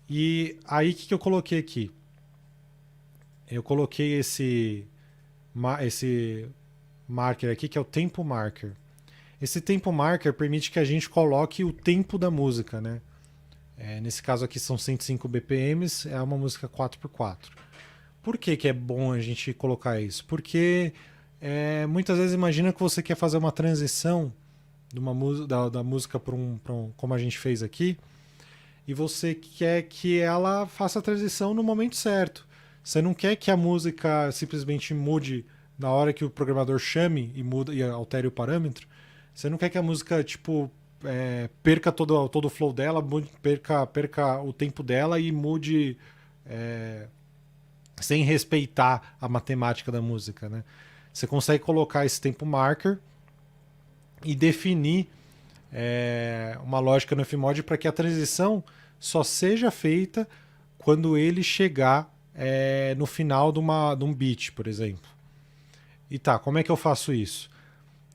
E aí, o que eu coloquei aqui? Eu coloquei esse marker aqui, que é o tempo marker. Esse tempo marker permite que a gente coloque o tempo da música, né? Nesse caso aqui são 105 BPMs, é uma música 4x4. Por que é bom a gente colocar isso? Porque muitas vezes imagina que você quer fazer uma transição de da música para como a gente fez aqui, e você quer que ela faça a transição no momento certo. Você não quer que a música simplesmente mude na hora que o programador chame e muda e altere o parâmetro. Você não quer que a música tipo perca todo o flow dela, perca o tempo dela e mude sem respeitar a matemática da música, né? Você consegue colocar esse tempo marker e definir uma lógica no Fmod para que a transição só seja feita quando ele chegar no final de um beat, por exemplo. E tá, como é que eu faço isso?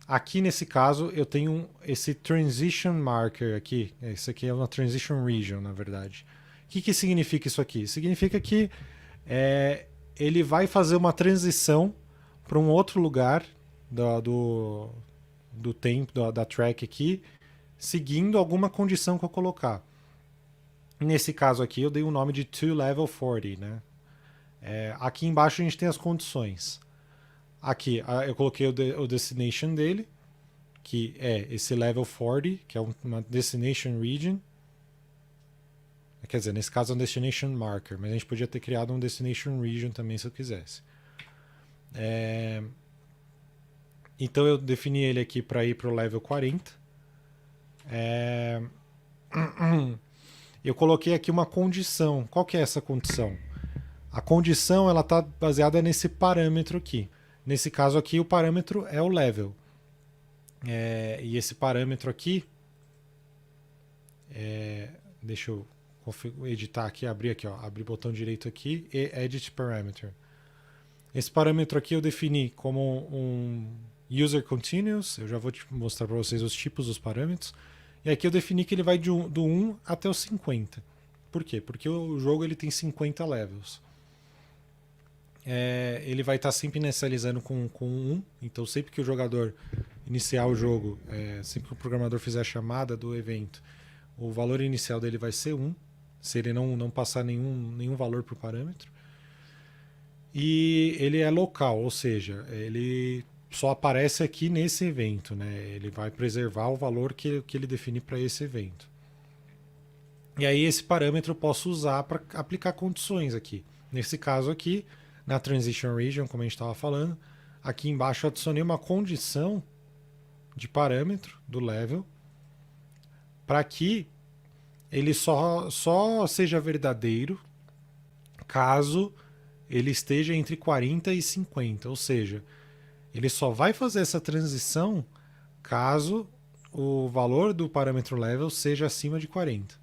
Aqui nesse caso eu tenho esse transition marker aqui. Esse aqui é uma transition region, na verdade. O que significa isso aqui? Significa que ele vai fazer uma transição para um outro lugar do tempo da track aqui, seguindo alguma condição que eu colocar. Nesse caso aqui eu dei o nome de toLevel 40, né? Aqui embaixo a gente tem as condições. Aqui eu coloquei o destination dele, que é esse level 40, que é uma destination region. Quer dizer, nesse caso é um destination marker, mas a gente podia ter criado um destination region também se eu quisesse. Então eu defini ele aqui para ir para o level 40. Eu coloquei aqui uma condição. Qual que é essa condição? A condição ela está baseada nesse parâmetro aqui. Nesse caso aqui o parâmetro é o level. E esse parâmetro aqui, deixa eu editar aqui, abrir o botão direito aqui e Edit Parameter. Esse parâmetro aqui eu defini como um User Continuous, eu já vou mostrar para vocês os tipos dos parâmetros, e aqui eu defini que ele vai do 1 até o 50. Por quê? Porque o jogo ele tem 50 levels. Ele vai estar sempre inicializando com 1, então sempre que o jogador iniciar o jogo, sempre que o programador fizer a chamada do evento, o valor inicial dele vai ser 1, se ele não passar nenhum valor para o parâmetro. E ele é local, ou seja, ele só aparece aqui nesse evento, né? Ele vai preservar o valor que ele define para esse evento. E aí esse parâmetro eu posso usar para aplicar condições aqui. Nesse caso aqui, na Transition Region, como a gente estava falando, aqui embaixo eu adicionei uma condição de parâmetro do level para que ele só seja verdadeiro caso ele esteja entre 40 e 50, ou seja, ele só vai fazer essa transição caso o valor do parâmetro level seja acima de 40.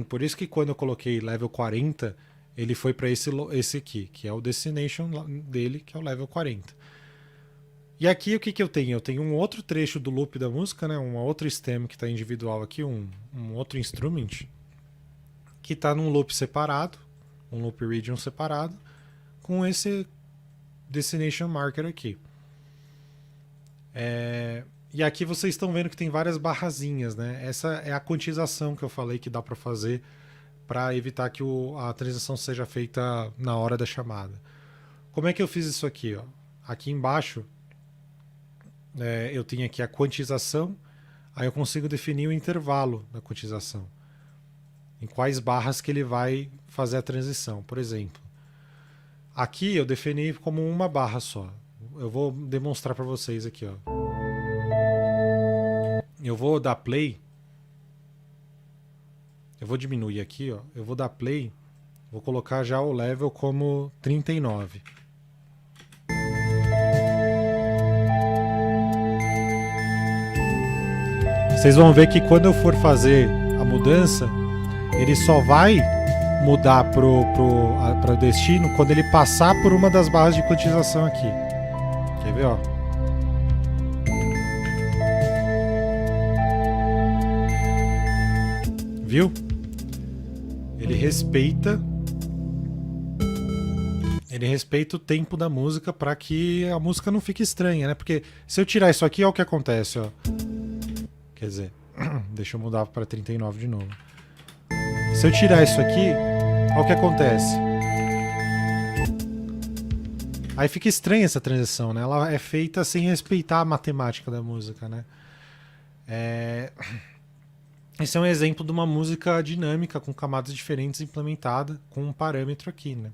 Por isso que quando eu coloquei level 40, ele foi para esse aqui, que é o destination dele, que é o level 40. E aqui o que eu tenho? Eu tenho um outro trecho do loop da música, né? Uma outra stem que está individual aqui, um outro instrument, que está num loop separado, um loop region separado, com esse destination marker aqui. E aqui vocês estão vendo que tem várias barrazinhas, né? Essa é a quantização que eu falei que dá para fazer para evitar que a transição seja feita na hora da chamada. Como é que eu fiz isso aqui? Ó? Aqui embaixo eu tenho aqui a quantização, aí eu consigo definir o intervalo da quantização. Em quais barras que ele vai fazer a transição. Por exemplo, aqui eu defini como uma barra só. Eu vou demonstrar para vocês aqui. Ó. Eu vou dar play. Eu vou diminuir aqui. Ó. Eu vou dar play. Vou colocar já o level como 39. Vocês vão ver que quando eu for fazer a mudança, ele só vai mudar para o destino quando ele passar por uma das barras de quantização aqui. Quer ver? Ó? Viu? Ele respeita o tempo da música para que a música não fique estranha, né? Porque se eu tirar isso aqui, olha o que acontece, ó. Quer dizer, deixa eu mudar para 39 de novo. Se eu tirar isso aqui, olha o que acontece. Aí fica estranha essa transição, né? Ela é feita sem respeitar a matemática da música, né? Esse é um exemplo de uma música dinâmica com camadas diferentes implementada com um parâmetro aqui, né?